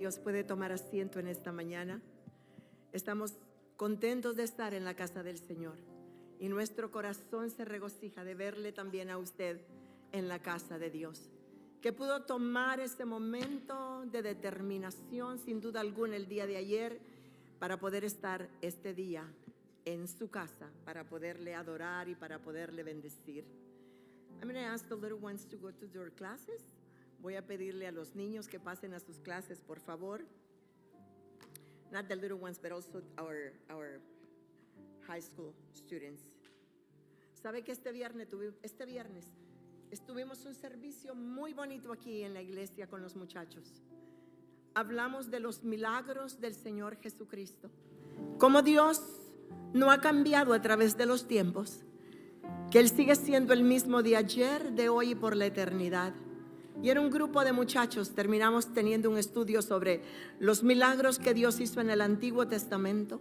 Dios puede tomar asiento en esta mañana. Estamos contentos de estar en la casa del Señor y nuestro corazón se regocija de verle también a usted en la casa de Dios, que pudo tomar ese momento de determinación sin duda alguna el día de ayer para poder estar este día en su casa, para poderle adorar y para poderle bendecir. I'm going to ask the little ones to go to their classes. Voy a pedirle a los niños que pasen a sus clases, por favor. Not the little ones, but also our high school students. ¿Sabe que este viernes estuvimos un servicio muy bonito aquí en la iglesia con los muchachos? Hablamos de los milagros del Señor Jesucristo. Cómo Dios no ha cambiado a través de los tiempos, que Él sigue siendo el mismo de ayer, de hoy y por la eternidad. Y era un grupo de muchachos, terminamos teniendo un estudio sobre los milagros que Dios hizo en el Antiguo Testamento,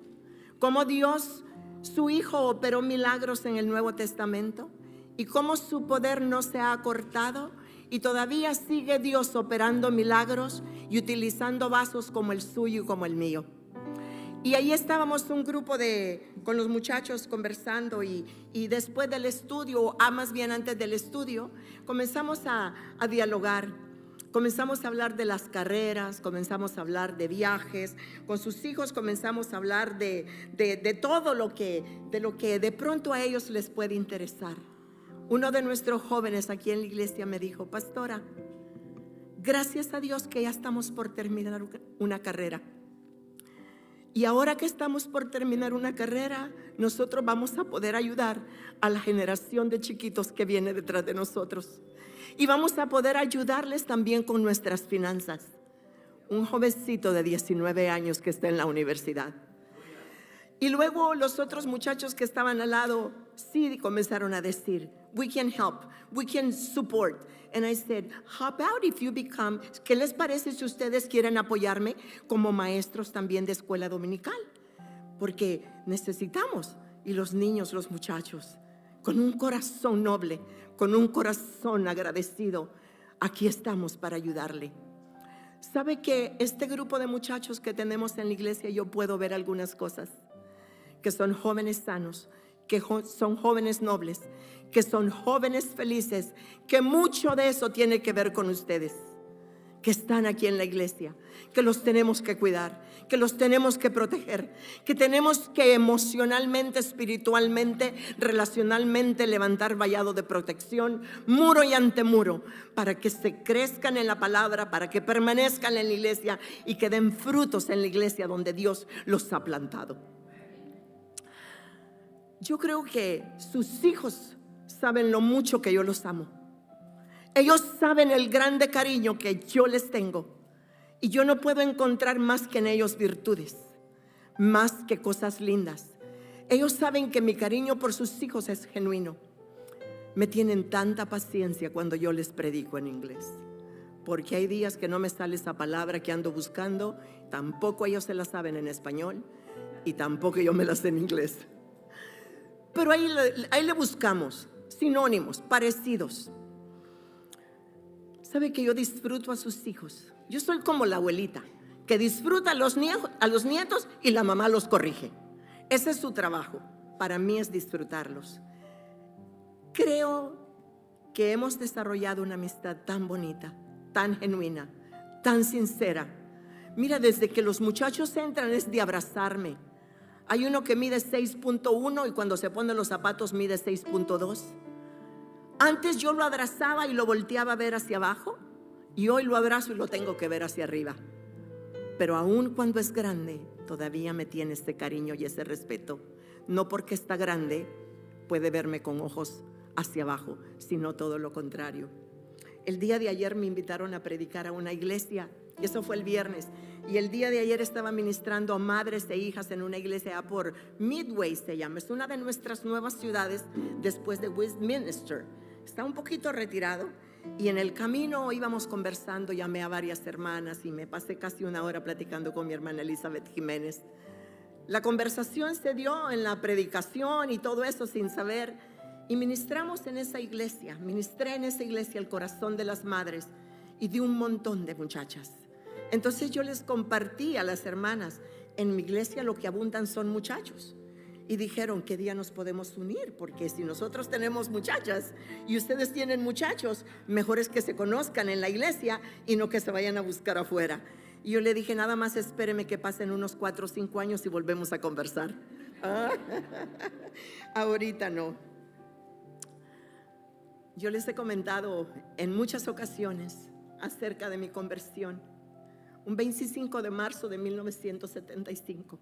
cómo Dios, su Hijo, operó milagros en el Nuevo Testamento y cómo su poder no se ha acortado y todavía sigue Dios operando milagros y utilizando vasos como el suyo y como el mío. Y ahí estábamos un grupo con los muchachos conversando y después del estudio, más bien antes del estudio, comenzamos a dialogar. Comenzamos a hablar de las carreras, comenzamos a hablar de viajes. Con sus hijos comenzamos a hablar de todo lo que de pronto a ellos les puede interesar. Uno de nuestros jóvenes aquí en la iglesia me dijo: pastora, gracias a Dios que ya estamos por terminar una carrera. Y ahora que estamos por terminar una carrera, nosotros vamos a poder ayudar a la generación de chiquitos que viene detrás de nosotros. Y vamos a poder ayudarles también con nuestras finanzas. Un jovencito de 19 años que está en la universidad. Y luego los otros muchachos que estaban al lado, sí comenzaron a decir: we can help, we can support. And I said, how about if you become, ¿qué les parece si ustedes quieren apoyarme como maestros también de escuela dominical? Porque necesitamos, y los niños, los muchachos, con un corazón noble, con un corazón agradecido, aquí estamos para ayudarle. ¿Sabe que este grupo de muchachos que tenemos en la iglesia, yo puedo ver algunas cosas? Que son jóvenes sanos, que son jóvenes nobles, que son jóvenes felices, que mucho de eso tiene que ver con ustedes, que están aquí en la iglesia, que los tenemos que cuidar, que los tenemos que proteger, que tenemos que emocionalmente, espiritualmente, relacionalmente levantar vallado de protección, muro y antemuro, para que se crezcan en la palabra, para que permanezcan en la iglesia y que den frutos en la iglesia donde Dios los ha plantado. Yo creo que sus hijos saben lo mucho que yo los amo. Ellos saben el grande cariño que yo les tengo. Y yo no puedo encontrar más que en ellos virtudes, más que cosas lindas. Ellos saben que mi cariño por sus hijos es genuino. Me tienen tanta paciencia cuando yo les predico en inglés, porque hay días que no me sale esa palabra que ando buscando. Tampoco ellos se la saben en español y tampoco yo me la sé en inglés. Pero ahí le buscamos sinónimos, parecidos. ¿Sabe que yo disfruto a sus hijos? Yo soy como la abuelita que disfruta a los nietos y la mamá los corrige. Ese es su trabajo. Para mí es disfrutarlos. Creo que hemos desarrollado una amistad tan bonita, tan genuina, tan sincera. Mira, desde que los muchachos entran es de abrazarme. Hay uno que mide 6.1 y cuando se pone los zapatos mide 6.2. Antes yo lo abrazaba y lo volteaba a ver hacia abajo, y hoy lo abrazo y lo tengo que ver hacia arriba. Pero aún cuando es grande, todavía me tiene ese cariño y ese respeto. No porque está grande puede verme con ojos hacia abajo, sino todo lo contrario. El día de ayer me invitaron a predicar a una iglesia, y eso fue el viernes. Y el día de ayer estaba ministrando a madres e hijas en una iglesia por Midway, se llama. Es una de nuestras nuevas ciudades después de Westminster. Está un poquito retirado. Y en el camino íbamos conversando, llamé a varias hermanas y me pasé casi una hora platicando con mi hermana Elizabeth Jiménez. La conversación se dio en la predicación y todo eso sin saber. Y ministramos en esa iglesia, ministré en esa iglesia el corazón de las madres y de un montón de muchachas. Entonces yo les compartí a las hermanas, en mi iglesia lo que abundan son muchachos. Y dijeron, ¿qué día nos podemos unir? Porque si nosotros tenemos muchachas y ustedes tienen muchachos, mejor es que se conozcan en la iglesia y no que se vayan a buscar afuera. Y yo le dije, nada más espéreme que pasen unos 4 o 5 años y volvemos a conversar. Ahorita no. Yo les he comentado en muchas ocasiones acerca de mi conversión. Un 25 de marzo de 1975.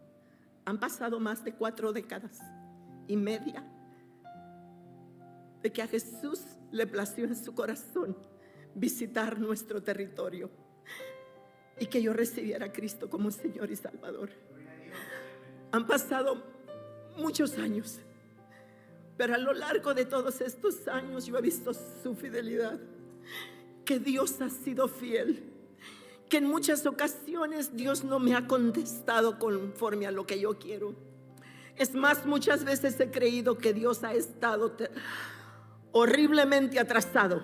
Han pasado más de 4 décadas y media de que a Jesús le plació en su corazón visitar nuestro territorio y que yo recibiera a Cristo como Señor y Salvador. Han pasado muchos años, pero a lo largo de todos estos años yo he visto su fidelidad, que Dios ha sido fiel, que en muchas ocasiones Dios no me ha contestado conforme a lo que yo quiero. Es más, muchas veces he creído que Dios ha estado horriblemente atrasado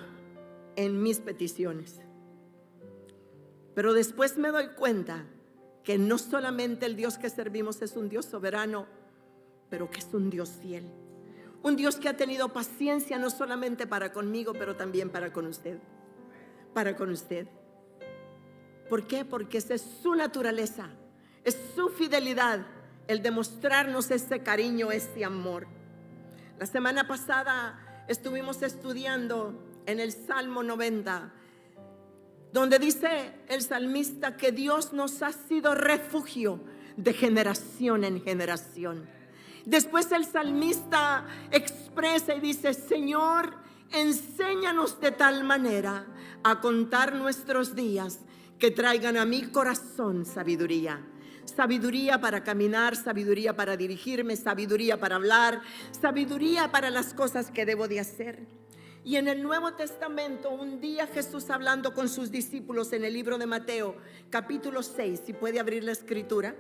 en mis peticiones. Pero después me doy cuenta que no solamente el Dios que servimos es un Dios soberano, pero que es un Dios fiel. Un Dios que ha tenido paciencia no solamente para conmigo, pero también para con usted. Para con usted. ¿Por qué? Porque esa es su naturaleza, es su fidelidad, el demostrarnos ese cariño, ese amor. La semana pasada estuvimos estudiando en el Salmo 90, donde dice el salmista que Dios nos ha sido refugio de generación en generación. Después el salmista expresa y dice, Señor, enséñanos de tal manera a contar nuestros días que traigan a mi corazón sabiduría. Sabiduría para caminar, sabiduría para dirigirme, sabiduría para hablar, sabiduría para las cosas que debo de hacer. Y en el Nuevo Testamento, un día Jesús hablando con sus discípulos en el libro de Mateo, capítulo 6, si puede abrir la escritura.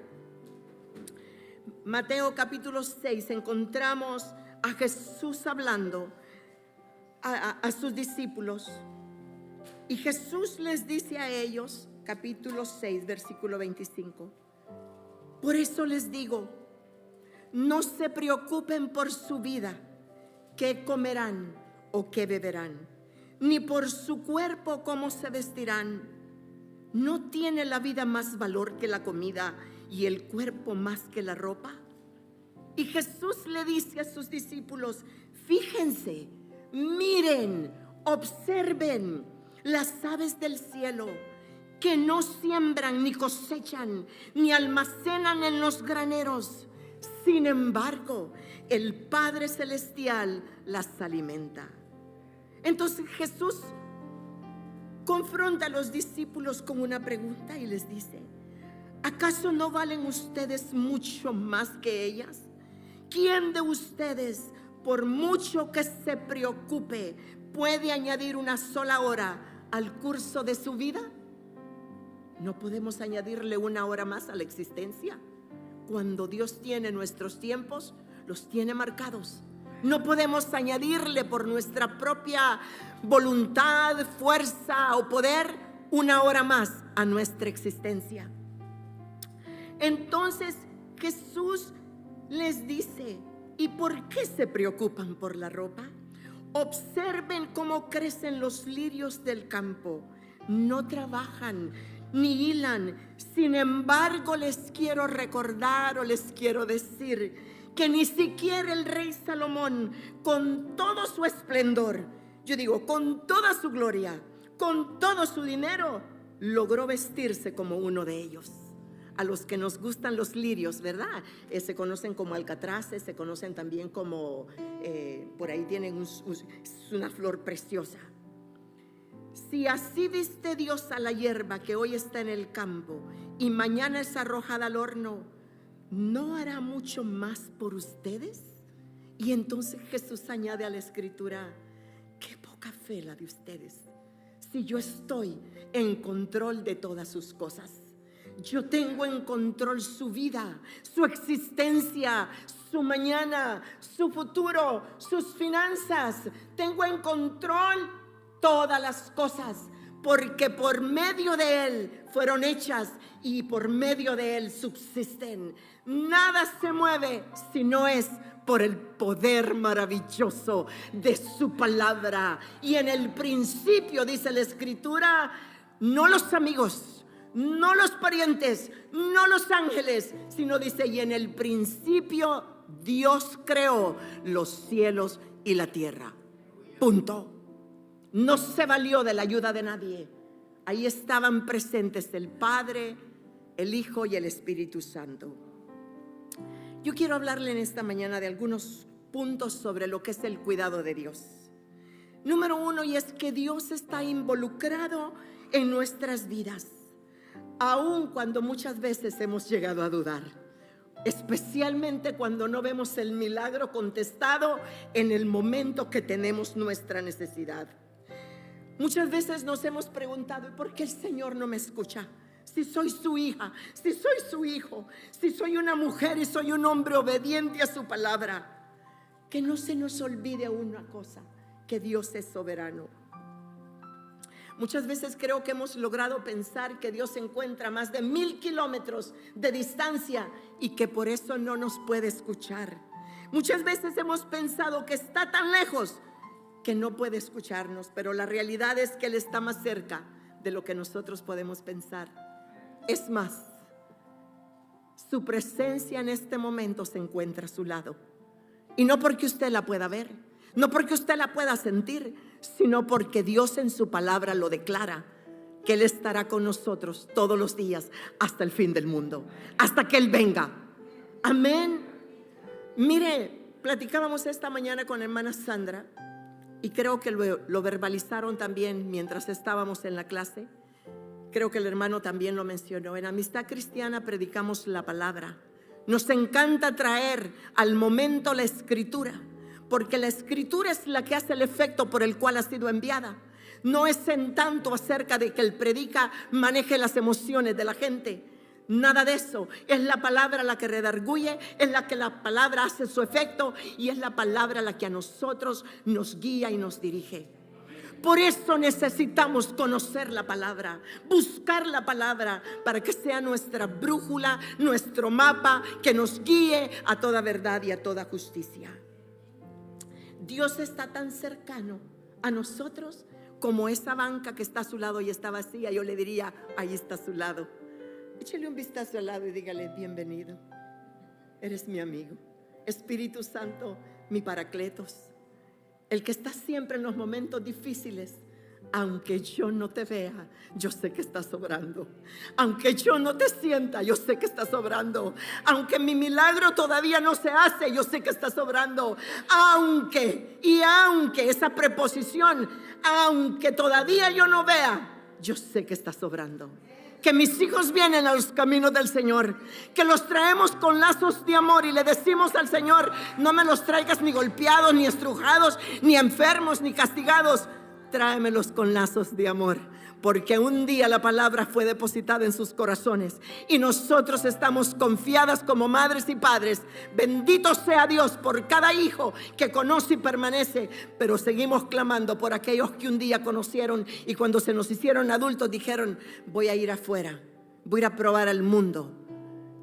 Mateo capítulo 6, encontramos a Jesús hablando a sus discípulos. Y Jesús les dice a ellos, capítulo 6, versículo 25, por eso les digo, no se preocupen por su vida, qué comerán o qué beberán, ni por su cuerpo cómo se vestirán. ¿No tiene la vida más valor que la comida y el cuerpo más que la ropa? Y Jesús le dice a sus discípulos, fíjense, miren, observen las aves del cielo, que no siembran, ni cosechan, ni almacenan en los graneros. Sin embargo, el Padre Celestial las alimenta. Entonces Jesús confronta a los discípulos con una pregunta y les dice, ¿acaso no valen ustedes mucho más que ellas? ¿Quién de ustedes, por mucho que se preocupe, puede añadir una sola hora al curso de su vida? No podemos añadirle una hora más a la existencia. Cuando Dios tiene nuestros tiempos, los tiene marcados. No podemos añadirle por nuestra propia voluntad, fuerza o poder una hora más a nuestra existencia. Entonces Jesús les dice, ¿y por qué se preocupan por la ropa? Observen cómo crecen los lirios del campo. No trabajan ni hilan. Sin embargo, les quiero recordar o les quiero decir que ni siquiera el rey Salomón, con todo su esplendor, yo digo, con toda su gloria, con todo su dinero, logró vestirse como uno de ellos. A los que nos gustan los lirios, ¿verdad? Se conocen como alcatraces, se conocen también como, por ahí tienen una flor preciosa. Si así viste Dios a la hierba que hoy está en el campo y mañana es arrojada al horno, ¿no hará mucho más por ustedes? Y entonces Jesús añade a la escritura, qué poca fe la de ustedes, si yo estoy en control de todas sus cosas. Yo tengo en control su vida, su existencia, su mañana, su futuro, sus finanzas. Tengo en control todas las cosas. porque por medio de Él fueron hechas y por medio de Él subsisten. Nada se mueve si no es por el poder maravilloso de su palabra. Y en el principio, dice la Escritura, no los amigos, no los parientes, no los ángeles, sino dice, y en el principio Dios creó los cielos y la tierra. Punto. No se valió de la ayuda de nadie. Ahí estaban presentes el Padre, el Hijo y el Espíritu Santo. Yo quiero hablarle en esta mañana de algunos puntos sobre lo que es el cuidado de Dios. Número uno, y es que Dios está involucrado en nuestras vidas, aun cuando muchas veces hemos llegado a dudar, especialmente cuando no vemos el milagro contestado en el momento que tenemos nuestra necesidad. Muchas veces nos hemos preguntado, ¿y por qué el Señor no me escucha? Si soy su hija, si soy su hijo, si soy una mujer y soy un hombre obediente a su palabra. Que no se nos olvide una cosa, que Dios es soberano. Muchas veces creo que hemos logrado pensar que Dios se encuentra a más de 1000 kilómetros de distancia y que por eso no nos puede escuchar. Muchas veces hemos pensado que está tan lejos que no puede escucharnos, pero la realidad es que Él está más cerca de lo que nosotros podemos pensar. Es más, su presencia en este momento se encuentra a su lado. Y no porque usted la pueda ver, no porque usted la pueda sentir, sino porque Dios en su palabra lo declara, que Él estará con nosotros todos los días hasta el fin del mundo, hasta que Él venga. Amén. Mire, platicábamos esta mañana con hermana Sandra y creo que lo verbalizaron también mientras estábamos en la clase. Creo que el hermano también lo mencionó. En Amistad Cristiana predicamos la palabra. Nos encanta traer al momento la Escritura, porque la Escritura es la que hace el efecto por el cual ha sido enviada. No es en tanto acerca de que el predica maneje las emociones de la gente. Nada de eso. Es la palabra la que redarguye, es la que la palabra hace su efecto y es la palabra la que a nosotros nos guía y nos dirige. Por eso necesitamos conocer la palabra, buscar la palabra para que sea nuestra brújula, nuestro mapa, que nos guíe a toda verdad y a toda justicia. Dios está tan cercano a nosotros como esa banca que está a su lado y está vacía. Yo le diría, ahí está a su lado. Échale un vistazo al lado y dígale, bienvenido. Eres mi amigo. Espíritu Santo, mi Paracletos. El que está siempre en los momentos difíciles. Aunque yo no te vea, yo sé que estás obrando. Aunque yo no te sienta, yo sé que estás obrando. Aunque mi milagro todavía no se hace, yo sé que estás obrando. Aunque esa preposición, aunque todavía yo no vea, yo sé que estás obrando. Que mis hijos vienen a los caminos del Señor, que los traemos con lazos de amor y le decimos al Señor, no me los traigas ni golpeados, ni estrujados, ni enfermos, ni castigados. Tráemelos con lazos de amor, porque un día la palabra fue depositada en sus corazones y nosotros estamos confiadas como madres y padres. Bendito sea Dios por cada hijo que conoce y permanece, pero seguimos clamando por aquellos que un día conocieron y cuando se nos hicieron adultos dijeron, voy a ir afuera, voy a ir a probar al mundo.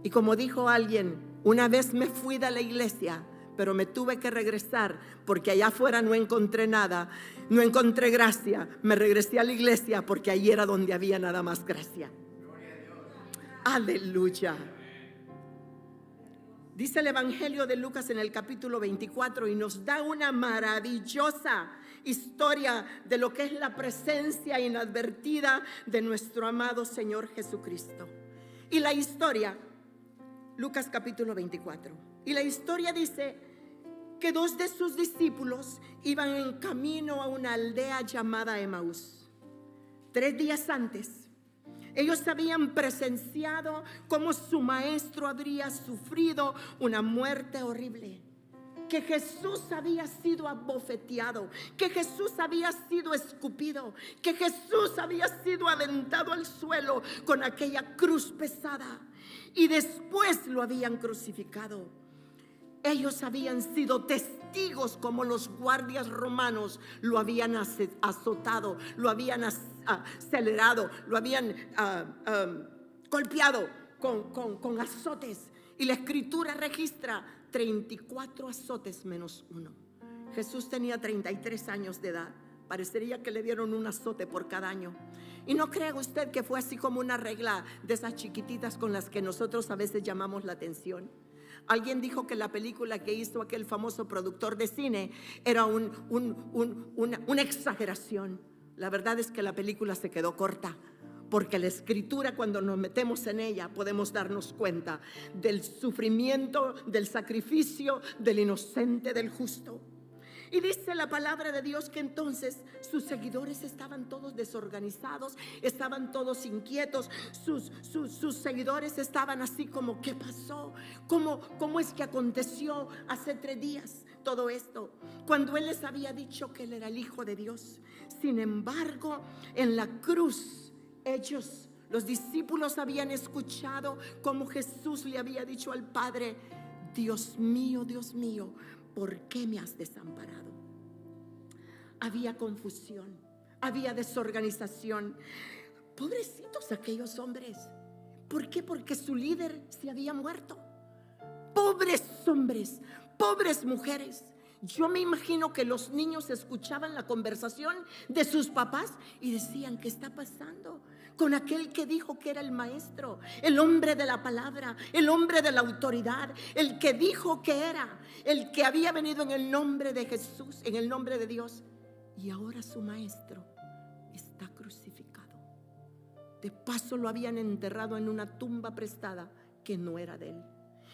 Y como dijo alguien, una vez me fui de la iglesia, pero me tuve que regresar porque allá afuera no encontré nada, no encontré gracia. Me regresé a la iglesia porque ahí era donde había nada más gracia. Aleluya. Dice el Evangelio de Lucas en el capítulo 24 y nos da una maravillosa historia de lo que es la presencia inadvertida de nuestro amado Señor Jesucristo. Y la historia, Lucas capítulo 24, y la historia dice que 2 de sus discípulos iban en camino a una aldea llamada Emaús. 3 días antes, ellos habían presenciado cómo su maestro habría sufrido una muerte horrible, que Jesús había sido abofeteado, que Jesús había sido escupido, que Jesús había sido aventado al suelo con aquella cruz pesada y después lo habían crucificado. Ellos habían sido testigos como los guardias romanos lo habían azotado, lo habían acelerado, lo habían golpeado con azotes. Y la escritura registra 34 azotes menos uno. Jesús tenía 33 años de edad. Parecería que le dieron un azote por cada año. Y no crea usted que fue así como una regla de esas chiquititas con las que nosotros a veces llamamos la atención. Alguien dijo que la película que hizo aquel famoso productor de cine era una exageración. La verdad es que la película se quedó corta, porque la escritura, cuando nos metemos en ella, podemos darnos cuenta del sufrimiento, del sacrificio del inocente, del justo. Y dice la palabra de Dios que entonces sus seguidores estaban todos desorganizados, estaban todos inquietos. Sus seguidores estaban así como: ¿qué pasó? ¿Cómo es que aconteció hace 3 días todo esto? Cuando Él les había dicho que Él era el Hijo de Dios. Sin embargo, en la cruz, ellos, los discípulos, habían escuchado como Jesús le había dicho al Padre: Dios mío, ¿por qué me has desamparado? Había confusión, había desorganización. Pobrecitos aquellos hombres. ¿Por qué? Porque su líder se había muerto. Pobres hombres, pobres mujeres. Yo me imagino que los niños escuchaban la conversación de sus papás y decían: ¿qué está pasando con aquel que dijo que era el maestro, el hombre de la palabra, el hombre de la autoridad, el que dijo que era, el que había venido en el nombre de Jesús, en el nombre de Dios? Y ahora su maestro está crucificado. De paso lo habían enterrado en una tumba prestada que no era de él.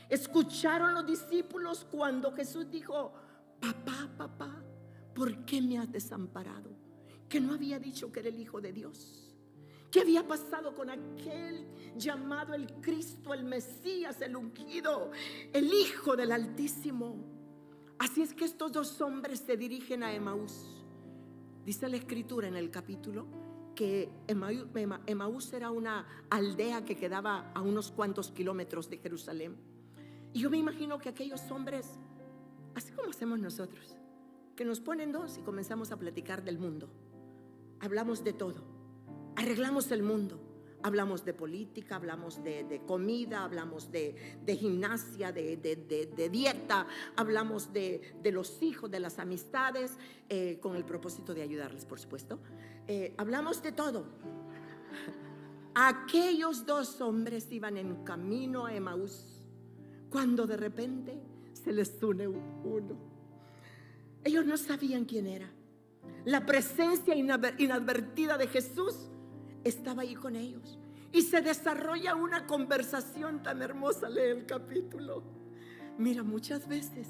Escucharon los discípulos cuando Jesús dijo: papá, ¿por qué me has desamparado? Que no había dicho que era el Hijo de Dios. ¿Qué había pasado con aquel llamado el Cristo, el Mesías, el ungido, el Hijo del Altísimo? Así es que estos 2 hombres se dirigen a Emaús. Dice la escritura en el capítulo que Emaús era una aldea que quedaba a unos cuantos kilómetros de Jerusalén. Y yo me imagino que aquellos hombres, así como hacemos nosotros, que nos ponen 2 y comenzamos a platicar del mundo. Hablamos de todo, arreglamos el mundo. Hablamos de política, hablamos de comida, hablamos de gimnasia, de dieta, hablamos de los hijos, de las amistades, con el propósito de ayudarles, por supuesto. Hablamos de todo. Aquellos 2 hombres iban en camino a Emaús cuando de repente se les une uno. Ellos no sabían quién era. La presencia inadvertida de Jesús estaba ahí con ellos y se desarrolla una conversación tan hermosa. Lee el capítulo. Mira, muchas veces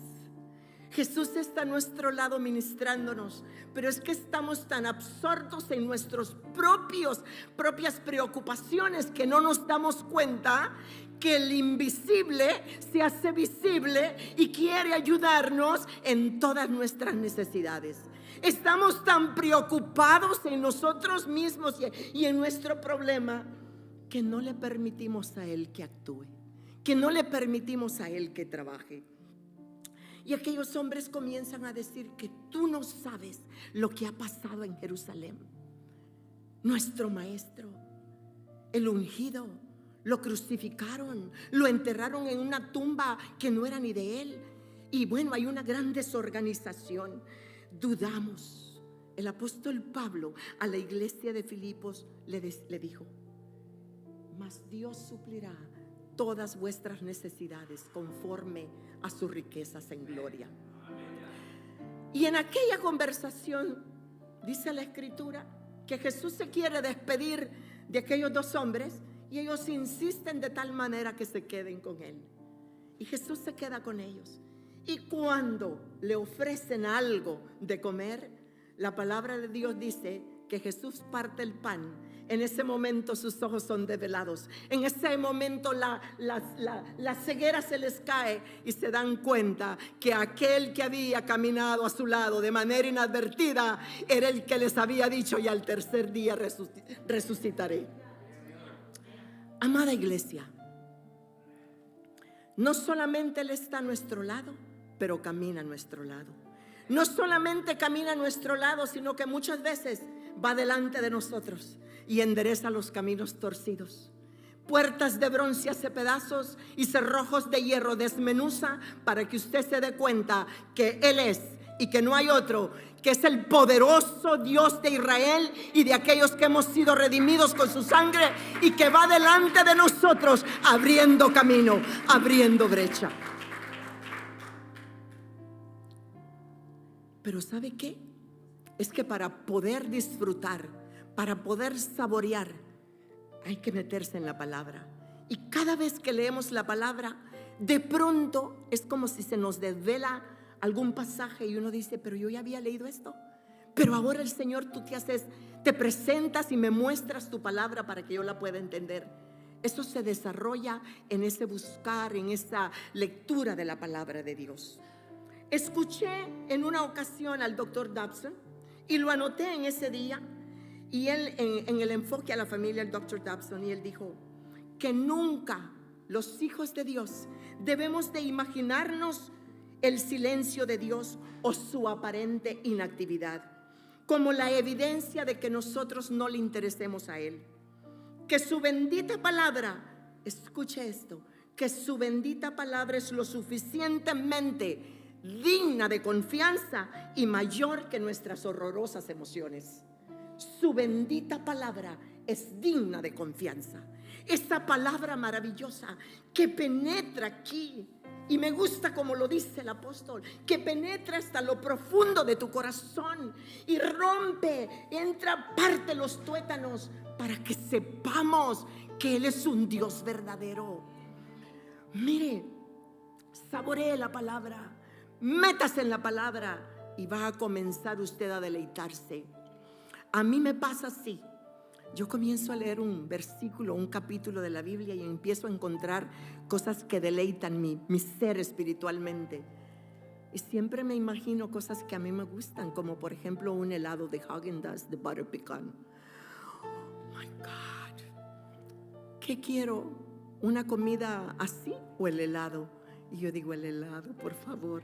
Jesús está a nuestro lado ministrándonos, pero es que estamos tan absortos en nuestras propias preocupaciones que no nos damos cuenta que el invisible se hace visible y quiere ayudarnos en todas nuestras necesidades. Estamos tan preocupados en nosotros mismos y en nuestro problema que no le permitimos a Él que actúe, que no le permitimos a Él que trabaje. Y aquellos hombres comienzan a decir que tú no sabes lo que ha pasado en Jerusalén. Nuestro maestro, el ungido, lo crucificaron, lo enterraron en una tumba que no era ni de él. Y bueno, hay una gran desorganización. Dudamos. El apóstol Pablo a la iglesia de Filipos le dijo: mas Dios suplirá todas vuestras necesidades conforme a sus riquezas en gloria. Y en aquella conversación dice la escritura que Jesús se quiere despedir de aquellos 2 hombres y ellos insisten de tal manera que se queden con él. Y Jesús se queda con ellos. Y cuando le ofrecen algo de comer, la palabra de Dios dice que Jesús parte el pan. En ese momento sus ojos son desvelados. En ese momento la ceguera se les cae y se dan cuenta que aquel que había caminado a su lado de manera inadvertida era el que les había dicho: y al tercer día resucitaré. Amada iglesia, no solamente Él está a nuestro lado, pero camina a nuestro lado. No solamente camina a nuestro lado, sino que muchas veces va delante de nosotros y endereza los caminos torcidos. Puertas de bronce hace pedazos y cerrojos de hierro desmenuza, para que usted se dé cuenta que Él es y que no hay otro, que es el poderoso Dios de Israel y de aquellos que hemos sido redimidos con su sangre, y que va delante de nosotros abriendo camino, abriendo brecha. Pero ¿sabe qué? Es que para poder disfrutar, para poder saborear, hay que meterse en la palabra. Y cada vez que leemos la palabra, de pronto es como si se nos desvela algún pasaje y uno dice: pero yo ya había leído esto, pero ahora el Señor, tú te presentas y me muestras tu palabra para que yo la pueda entender. Eso se desarrolla en ese buscar, en esa lectura de la palabra de Dios. Escuché en una ocasión al doctor Dobson y lo anoté en ese día, y él en el enfoque a la familia, el doctor Dobson, y él dijo que nunca los hijos de Dios debemos de imaginarnos el silencio de Dios o su aparente inactividad como la evidencia de que nosotros no le interesemos a Él. Que su bendita palabra, escuche esto, que su bendita palabra es lo suficientemente digna de confianza y mayor que nuestras horrorosas emociones. Su bendita palabra es digna de confianza. Esa palabra maravillosa que penetra aquí, y me gusta como lo dice el apóstol, que penetra hasta lo profundo de tu corazón y rompe, entra, parte los tuétanos, para que sepamos que Él es un Dios verdadero. Mire, saboree la palabra, métase en la palabra y va a comenzar usted a deleitarse. A mí me pasa así. Yo comienzo a leer un versículo, un capítulo de la Biblia, y empiezo a encontrar cosas que deleitan mi ser espiritualmente. Y siempre me imagino cosas que a mí me gustan, como por ejemplo un helado de Häagen-Dazs de butter pecan. Oh my God, ¿qué quiero? ¿Una comida así o el helado? Y yo digo: el helado, por favor.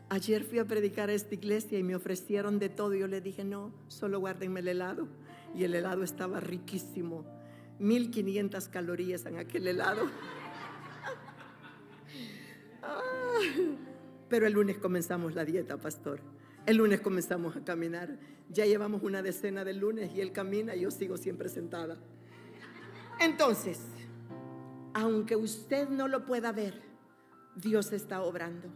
Ayer fui a predicar a esta iglesia y me ofrecieron de todo, y yo le dije: no, solo guárdenme el helado. Y el helado estaba riquísimo, 1500 calorías en aquel helado. Pero el lunes comenzamos la dieta, pastor. El lunes comenzamos a caminar. Ya llevamos una decena del lunes y él camina y yo sigo siempre sentada. Entonces, aunque usted no lo pueda ver, Dios está obrando.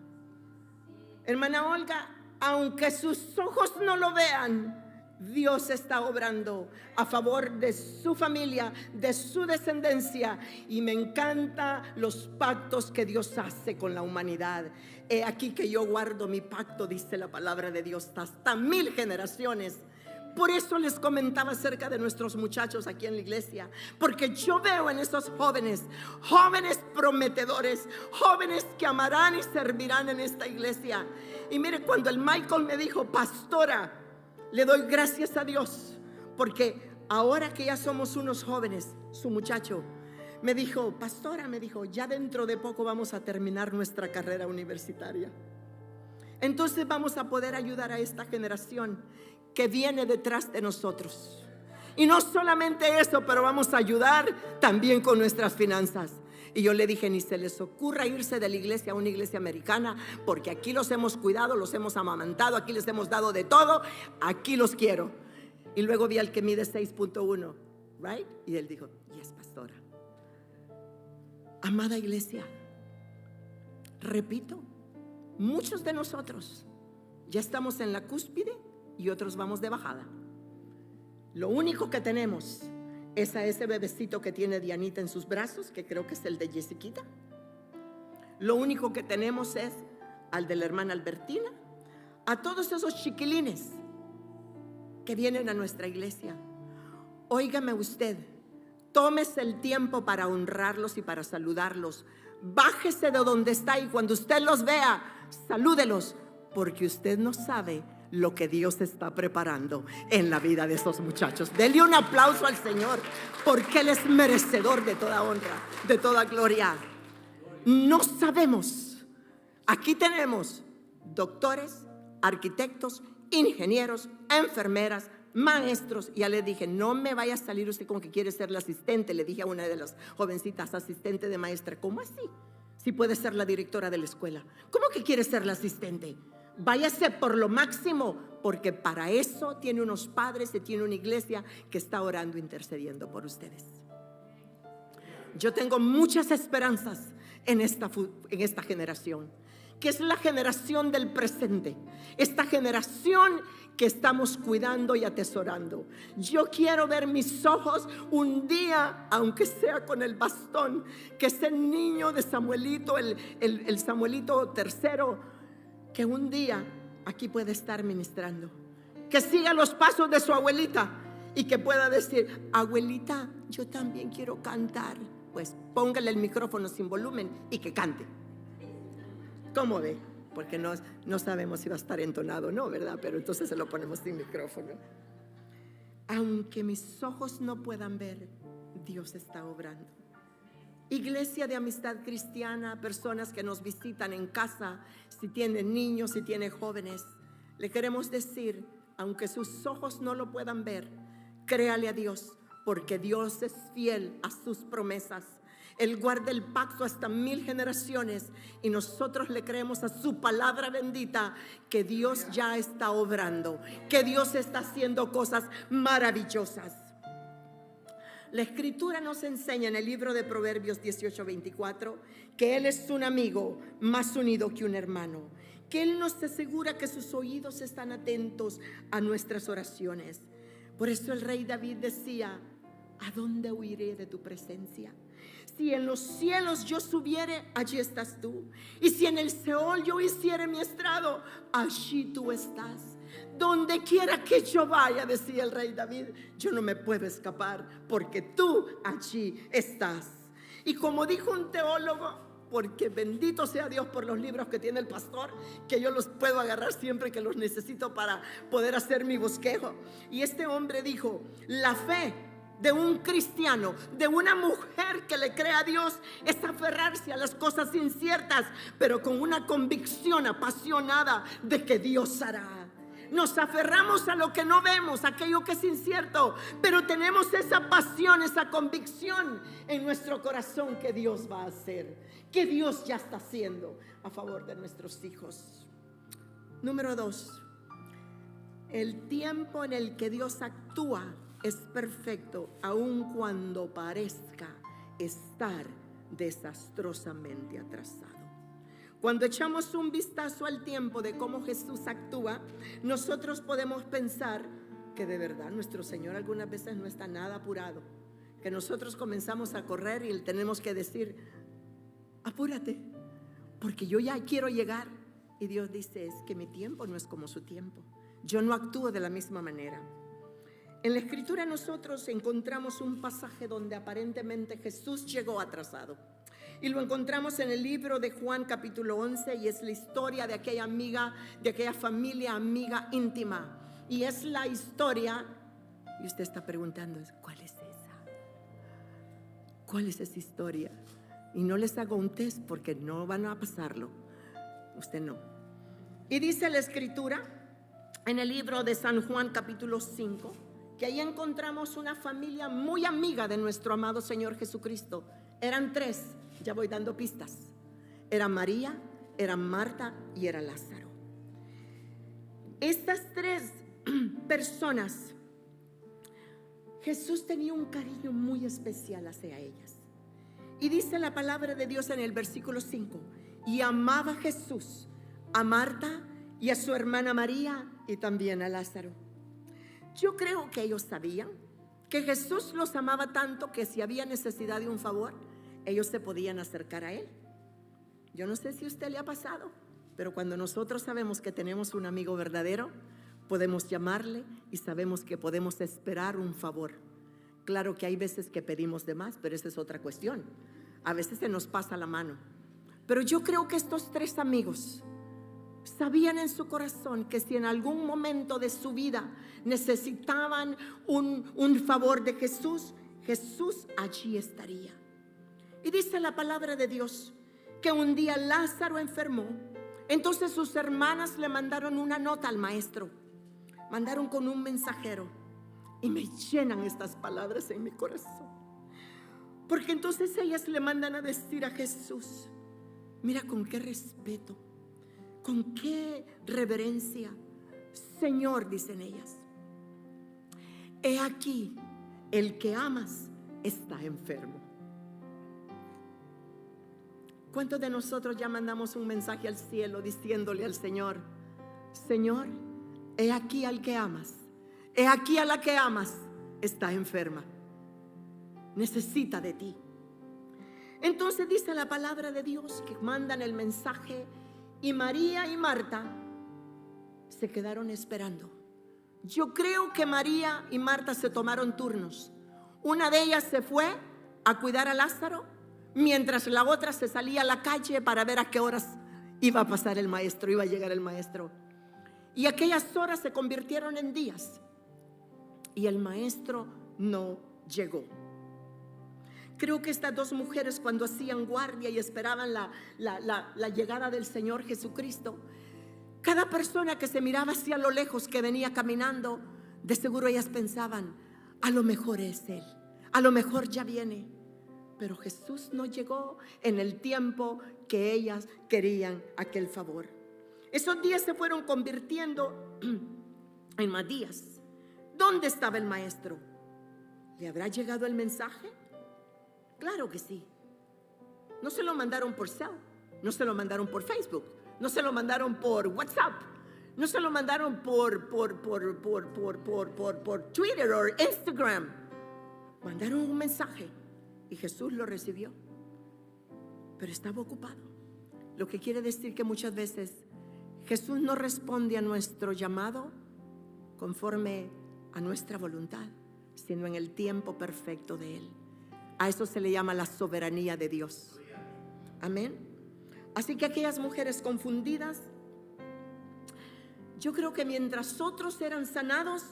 Hermana Olga, aunque sus ojos no lo vean, Dios está obrando a favor de su familia, de su descendencia. Y me encantan los pactos que Dios hace con la humanidad. He aquí que yo guardo mi pacto, dice la palabra de Dios, hasta 1000 generaciones. Por eso les comentaba acerca de nuestros muchachos aquí en la iglesia, porque yo veo en esos jóvenes prometedores, jóvenes que amarán y servirán en esta iglesia. Y mire, cuando el Michael me dijo: pastora, le doy gracias a Dios, porque ahora que ya somos unos jóvenes, su muchacho me dijo: pastora, me dijo, ya dentro de poco vamos a terminar nuestra carrera universitaria. Entonces vamos a poder ayudar a esta generación que viene detrás de nosotros. Y no solamente eso, pero vamos a ayudar también con nuestras finanzas. Y yo le dije: ni se les ocurra irse de la iglesia a una iglesia americana, porque aquí los hemos cuidado, los hemos amamantado, aquí les hemos dado de todo, aquí los quiero. Y luego vi al que mide 6.1, right? Y él dijo: yes, pastora. Amada iglesia, repito, muchos de nosotros ya estamos en la cúspide y otros vamos de bajada. Lo único que tenemos es a ese bebecito que tiene Dianita en sus brazos, que creo que es el de Jessiquita. Lo único que tenemos es al de la hermana Albertina, a todos esos chiquilines que vienen a nuestra iglesia. Óigame usted, tómese el tiempo para honrarlos y para saludarlos. Bájese de donde está y cuando usted los vea, salúdelos, porque usted no sabe lo que Dios está preparando en la vida de esos muchachos. Denle un aplauso al Señor, porque Él es merecedor de toda honra, de toda gloria. No sabemos. Aquí tenemos doctores, arquitectos, ingenieros, enfermeras, maestros. Y ya le dije, no me vaya a salir usted con que quiere ser la asistente. Le dije a una de las jovencitas, asistente de maestra. ¿Cómo así? Si puede ser la directora de la escuela. ¿Cómo que quiere ser la asistente? Váyase por lo máximo, porque para eso tiene unos padres y tiene una iglesia que está orando, intercediendo por ustedes. Yo tengo muchas esperanzas en esta generación, que es la generación del presente, esta generación que estamos cuidando y atesorando. Yo quiero ver mis ojos un día, aunque sea con el bastón, que ese niño de Samuelito, el Samuelito tercero, que un día aquí puede estar ministrando, que siga los pasos de su abuelita y que pueda decir, abuelita, yo también quiero cantar. Pues póngale el micrófono sin volumen y que cante. ¿Cómo ve? Porque no sabemos si va a estar entonado o no, ¿verdad? Pero entonces se lo ponemos sin micrófono. Aunque mis ojos no puedan ver, Dios está obrando. Iglesia de Amistad Cristiana, personas que nos visitan en casa, si tienen niños, si tienen jóvenes, le queremos decir, aunque sus ojos no lo puedan ver, créale a Dios, porque Dios es fiel a sus promesas. Él guarda el pacto hasta 1000 generaciones y nosotros le creemos a su palabra bendita que Dios ya está obrando, que Dios está haciendo cosas maravillosas. La escritura nos enseña en el libro de Proverbios 18:24 que Él es un amigo más unido que un hermano, que Él nos asegura que sus oídos están atentos a nuestras oraciones. Por eso el rey David decía, ¿a dónde huiré de tu presencia? Si en los cielos yo subiere, allí estás tú. Y si en el Seol yo hiciere mi estrado, allí tú estás. Donde quiera que yo vaya, decía el rey David, yo no me puedo escapar, porque tú allí estás. Y como dijo un teólogo, porque bendito sea Dios por los libros que tiene el pastor, que yo los puedo agarrar siempre que los necesito para poder hacer mi bosquejo. Y este hombre dijo, la fe de un cristiano, de una mujer que le cree a Dios, es aferrarse a las cosas inciertas, pero con una convicción apasionada de que Dios hará. Nos aferramos a lo que no vemos, aquello que es incierto, pero tenemos esa pasión, esa convicción en nuestro corazón que Dios va a hacer, que Dios ya está haciendo a favor de nuestros hijos. Número 2, el tiempo en el que Dios actúa es perfecto, aun cuando parezca estar desastrosamente atrasado. Cuando echamos un vistazo al tiempo de cómo Jesús actúa, nosotros podemos pensar que de verdad nuestro Señor algunas veces no está nada apurado, que nosotros comenzamos a correr y le tenemos que decir, apúrate, porque yo ya quiero llegar. Y Dios dice, es que mi tiempo no es como su tiempo, yo no actúo de la misma manera. En la escritura nosotros encontramos un pasaje donde aparentemente Jesús llegó atrasado. Y lo encontramos en el libro de Juan capítulo 11 y es la historia de aquella amiga, de aquella familia amiga íntima. Y es la historia, y usted está preguntando, ¿cuál es esa? ¿Cuál es esa historia? Y no les hago un test porque no van a pasarlo. Usted no. Y dice la escritura en el libro de San Juan capítulo 5, que ahí encontramos una familia muy amiga de nuestro amado Señor Jesucristo. Eran 3, ya voy dando pistas. Era María, era Marta y era Lázaro. Estas 3 personas, Jesús tenía un cariño muy especial hacia ellas. Y dice la palabra de Dios en el versículo 5, y amaba Jesús a Marta y a su hermana María y también a Lázaro. Yo creo que ellos sabían que Jesús los amaba tanto que si había necesidad de un favor, ellos se podían acercar a Él. Yo no sé si a usted le ha pasado, pero cuando nosotros sabemos que tenemos un amigo verdadero, podemos llamarle y sabemos que podemos esperar un favor. Claro que hay veces que pedimos de más, pero esa es otra cuestión. A veces se nos pasa la mano. Pero yo creo que estos 3 amigos sabían en su corazón que si en algún momento de su vida necesitaban un favor de Jesús, Jesús allí estaría. Y dice la palabra de Dios que un día Lázaro enfermó. Entonces sus hermanas le mandaron una nota al maestro. Mandaron con un mensajero Y me llenan estas palabras en mi corazón. Porque entonces ellas le mandan a decir a Jesús, mira con qué respeto, con qué reverencia. Señor, dicen ellas, he aquí, el que amas está enfermo. ¿Cuántos de nosotros ya mandamos un mensaje al cielo diciéndole al Señor, Señor, he aquí al que amas, he aquí a la que amas está enferma, necesita de ti? Entonces dice la palabra de Dios que mandan el mensaje y María y Marta se quedaron esperando. Yo creo que María y Marta se tomaron turnos. Una de ellas se fue a cuidar a Lázaro, mientras la otra se salía a la calle para ver a qué horas iba a pasar el maestro, iba a llegar el maestro. Y aquellas horas se convirtieron en días y el maestro no llegó. Creo que estas dos mujeres, cuando hacían guardia y esperaban la llegada del Señor Jesucristo, cada persona que se miraba hacia lo lejos que venía caminando, de seguro ellas pensaban, a lo mejor es Él, a lo mejor ya viene. Pero Jesús no llegó en el tiempo que ellas querían aquel favor. Esos días se fueron convirtiendo en más días. ¿Dónde estaba el maestro? ¿Le habrá llegado el mensaje? Claro que sí. No se lo mandaron por cel, no se lo mandaron por Facebook, no se lo mandaron por WhatsApp, no se lo mandaron por Twitter o Instagram. Mandaron un mensaje y Jesús lo recibió, pero estaba ocupado. Lo que quiere decir que muchas veces Jesús no responde a nuestro llamado conforme a nuestra voluntad, sino en el tiempo perfecto de Él. A eso se le llama la soberanía de Dios. Amén. Así que aquellas mujeres confundidas, yo creo que mientras otros eran sanados,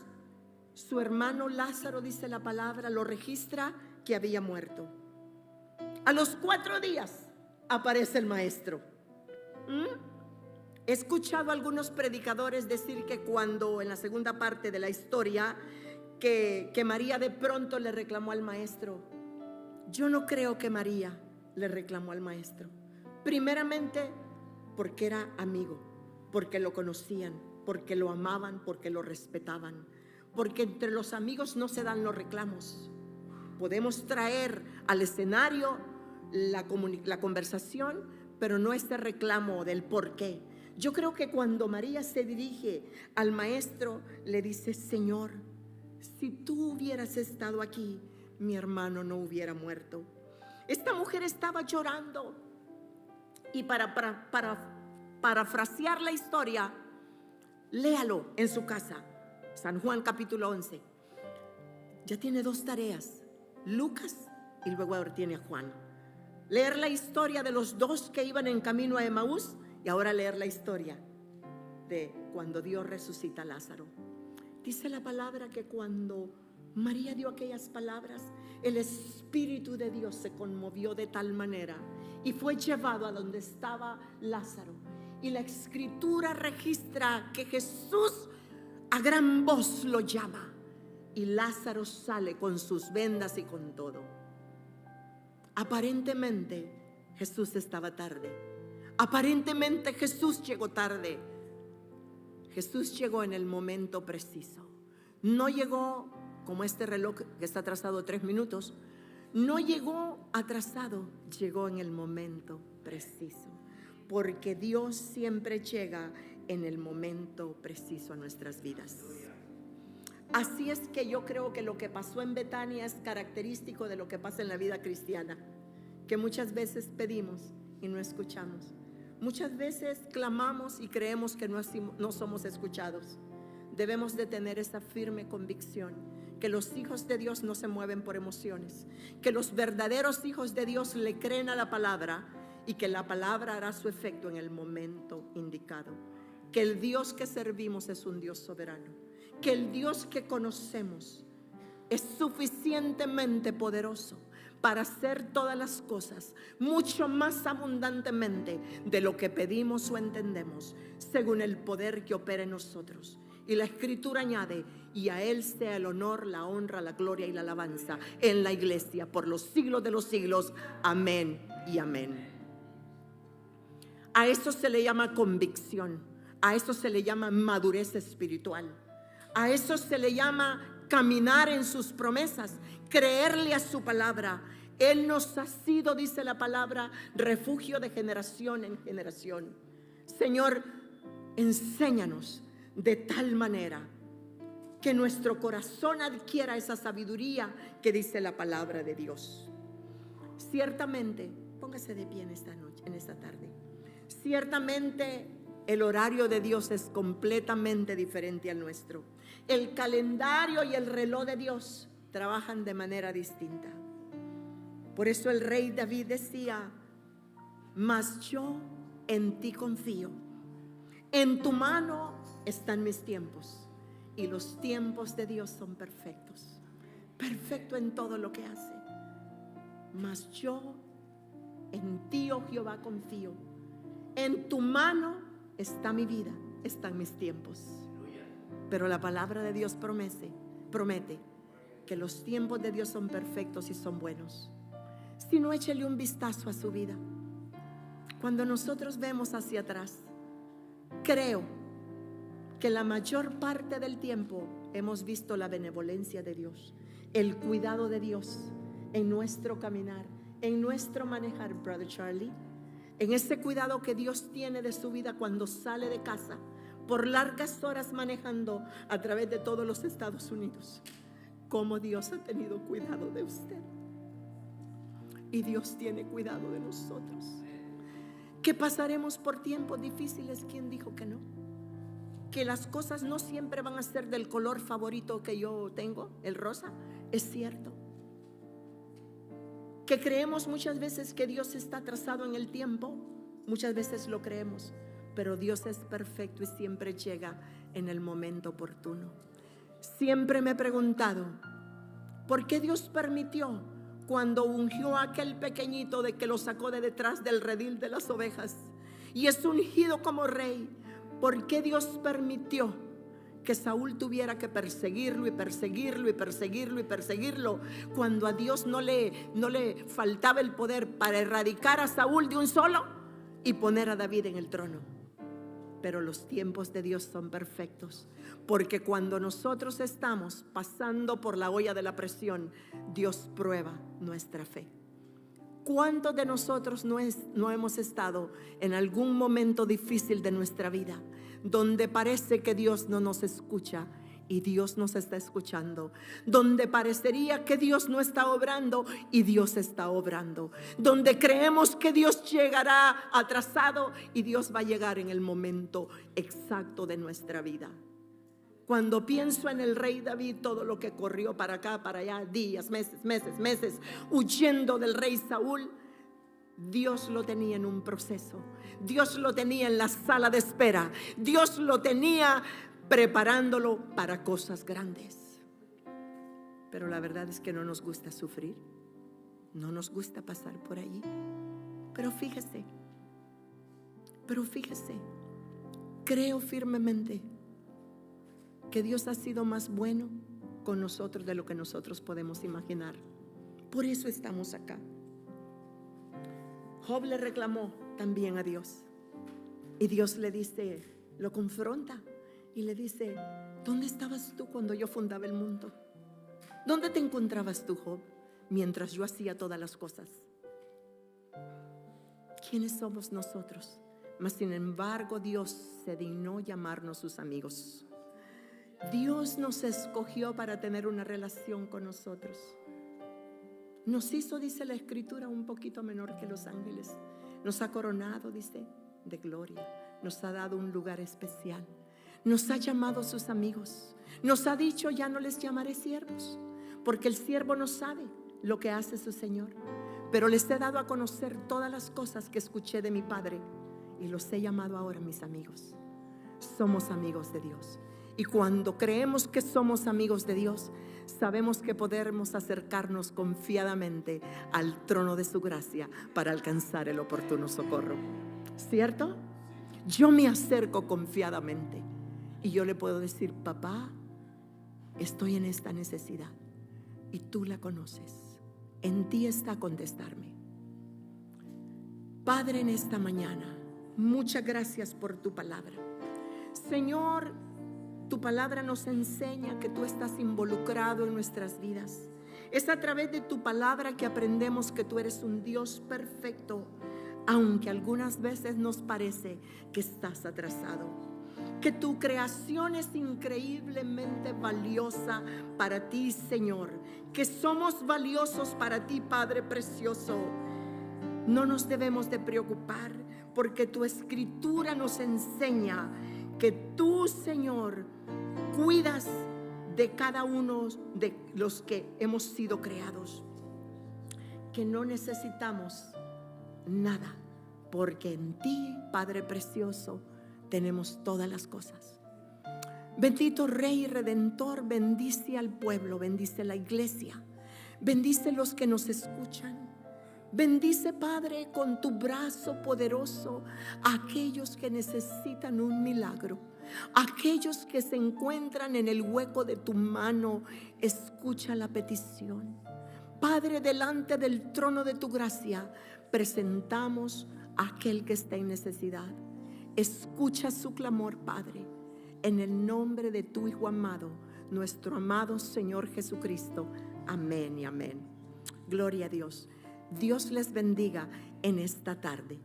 su hermano Lázaro, dice la palabra, lo registra que había muerto. A los 4 días aparece el maestro. He escuchado a algunos predicadores decir que cuando en la segunda parte de la historia que María de pronto le reclamó al maestro. Yo no creo que María le reclamó al maestro. Primeramente porque era amigo, porque lo conocían, porque lo amaban, porque lo respetaban, porque entre los amigos no se dan los reclamos. Podemos traer al escenario la conversación, pero no este reclamo del por qué. Yo creo que cuando María se dirige al maestro, le dice, Señor, si tú hubieras estado aquí, mi hermano no hubiera muerto. Esta mujer estaba llorando. Y para parafrasear la historia, léalo en su casa. San Juan capítulo 11. Ya tiene 2 tareas, Lucas y luego ahora tiene a Juan. Leer la historia de los 2 que iban en camino a Emaús y ahora leer la historia de cuando Dios resucita a Lázaro. Dice la palabra que cuando María dio aquellas palabras, el Espíritu de Dios se conmovió de tal manera y fue llevado a donde estaba Lázaro. Y la Escritura registra que Jesús a gran voz lo llama y Lázaro sale con sus vendas y con todo. Aparentemente Jesús estaba tarde. Aparentemente Jesús llegó tarde. Jesús llegó en el momento preciso. No llegó como este reloj que está atrasado 3 minutos. No llegó atrasado, llegó en el momento preciso. Porque Dios siempre llega en el momento preciso a nuestras vidas. Así es que yo creo que lo que pasó en Betania es característico de lo que pasa en la vida cristiana, que muchas veces pedimos y no escuchamos. Muchas veces clamamos y creemos que no somos escuchados. Debemos de tener esa firme convicción que los hijos de Dios no se mueven por emociones, que los verdaderos hijos de Dios le creen a la palabra y que la palabra hará su efecto en el momento indicado. Que el Dios que servimos es un Dios soberano, que el Dios que conocemos es suficientemente poderoso para hacer todas las cosas mucho más abundantemente de lo que pedimos o entendemos, según el poder que opera en nosotros. Y la Escritura añade: y a Él sea el honor, la honra, la gloria y la alabanza en la iglesia por los siglos de los siglos. Amén y amén. A eso se le llama convicción. A eso se le llama madurez espiritual. A eso se le llama caminar en sus promesas, creerle a su palabra. Él nos ha sido, dice la palabra, refugio de generación en generación. Señor, enséñanos de tal manera que nuestro corazón adquiera esa sabiduría que dice la palabra de Dios. Ciertamente, póngase de pie en esta noche, en esta tarde. Ciertamente el horario de Dios es completamente diferente al nuestro. El calendario y el reloj de Dios trabajan de manera distinta. Por eso el rey David decía: mas yo en ti confío. En tu mano están mis tiempos. Y los tiempos de Dios son perfectos. Perfecto en todo lo que hace. Mas yo en ti, oh Jehová, confío. En tu mano está mi vida, están mis tiempos. Pero la palabra de Dios promete que los tiempos de Dios son perfectos y son buenos. Si no, échele un vistazo a su vida. Cuando nosotros vemos hacia atrás, creo que la mayor parte del tiempo hemos visto la benevolencia de Dios, el cuidado de Dios en nuestro caminar, en nuestro manejar, Brother Charlie, en ese cuidado que Dios tiene de su vida cuando sale de casa por largas horas manejando a través de todos los Estados Unidos. Cómo Dios ha tenido cuidado de usted. Y Dios tiene cuidado de nosotros. Que pasaremos por tiempos difíciles. ¿Quién dijo que no? Que las cosas no siempre van a ser del color favorito que yo tengo, el rosa. Es cierto. Que creemos muchas veces que Dios está atrasado en el tiempo. Muchas veces lo creemos. Pero Dios es perfecto y siempre llega en el momento oportuno. Siempre me he preguntado: ¿por qué Dios permitió cuando ungió a aquel pequeñito de que lo sacó de detrás del redil de las ovejas y es ungido como rey? ¿Por qué Dios permitió que Saúl tuviera que perseguirlo y perseguirlo y perseguirlo y perseguirlo cuando a Dios no le faltaba el poder para erradicar a Saúl de un solo y poner a David en el trono? Pero los tiempos de Dios son perfectos, porque cuando nosotros estamos pasando por la olla de la presión, Dios prueba nuestra fe. ¿Cuántos de nosotros no hemos estado en algún momento difícil de nuestra vida donde parece que Dios no nos escucha y Dios nos está escuchando? Donde parecería que Dios no está obrando y Dios está obrando. Donde creemos que Dios llegará atrasado y Dios va a llegar en el momento exacto de nuestra vida. Cuando pienso en el rey David, todo lo que corrió para acá, para allá, días, meses, huyendo del rey Saúl, Dios lo tenía en un proceso. Dios lo tenía en la sala de espera. Dios lo tenía preparándolo para cosas grandes. Pero la verdad es que no nos gusta sufrir, no nos gusta pasar por allí. Pero fíjese, creo firmemente que Dios ha sido más bueno con nosotros de lo que nosotros podemos imaginar. Por eso estamos acá. Job le reclamó también a Dios y Dios le dice, lo confronta y le dice: ¿dónde estabas tú cuando yo fundaba el mundo? ¿Dónde te encontrabas tú, Job, mientras yo hacía todas las cosas? ¿Quiénes somos nosotros? Mas sin embargo Dios se dignó llamarnos sus amigos. Dios nos escogió para tener una relación con nosotros. Nos hizo, dice la Escritura, un poquito menor que los ángeles. Nos ha coronado, dice, de gloria. Nos ha dado un lugar especial. Nos ha llamado sus amigos. Nos ha dicho: ya no les llamaré siervos, porque el siervo no sabe lo que hace su Señor. Pero les he dado a conocer todas las cosas que escuché de mi Padre y los he llamado ahora mis amigos. Somos amigos de Dios. Y cuando creemos que somos amigos de Dios, sabemos que podemos acercarnos confiadamente al trono de su gracia para alcanzar el oportuno socorro. ¿Cierto? Yo me acerco confiadamente. Y yo le puedo decir: papá, estoy en esta necesidad y tú la conoces. En ti está contestarme. Padre, en esta mañana, muchas gracias por tu palabra. Señor, tu palabra nos enseña que tú estás involucrado en nuestras vidas. Es a través de tu palabra que aprendemos que tú eres un Dios perfecto, aunque algunas veces nos parece que estás atrasado. Que tu creación es increíblemente valiosa para ti, Señor. Que somos valiosos para ti, Padre precioso. No nos debemos de preocupar, porque tu escritura nos enseña que tú, Señor, cuidas de cada uno de los que hemos sido creados. Que no necesitamos nada, porque en ti, Padre precioso, tenemos todas las cosas. Bendito Rey Redentor, bendice al pueblo, bendice la iglesia, bendice los que nos escuchan. Bendice, Padre, con tu brazo poderoso a aquellos que necesitan un milagro, aquellos que se encuentran en el hueco de tu mano. Escucha la petición. Padre, delante del trono de tu gracia presentamos a aquel que está en necesidad. Escucha su clamor, Padre, en el nombre de tu Hijo amado, nuestro amado Señor Jesucristo. Amén y amén. Gloria a Dios. Dios les bendiga en esta tarde.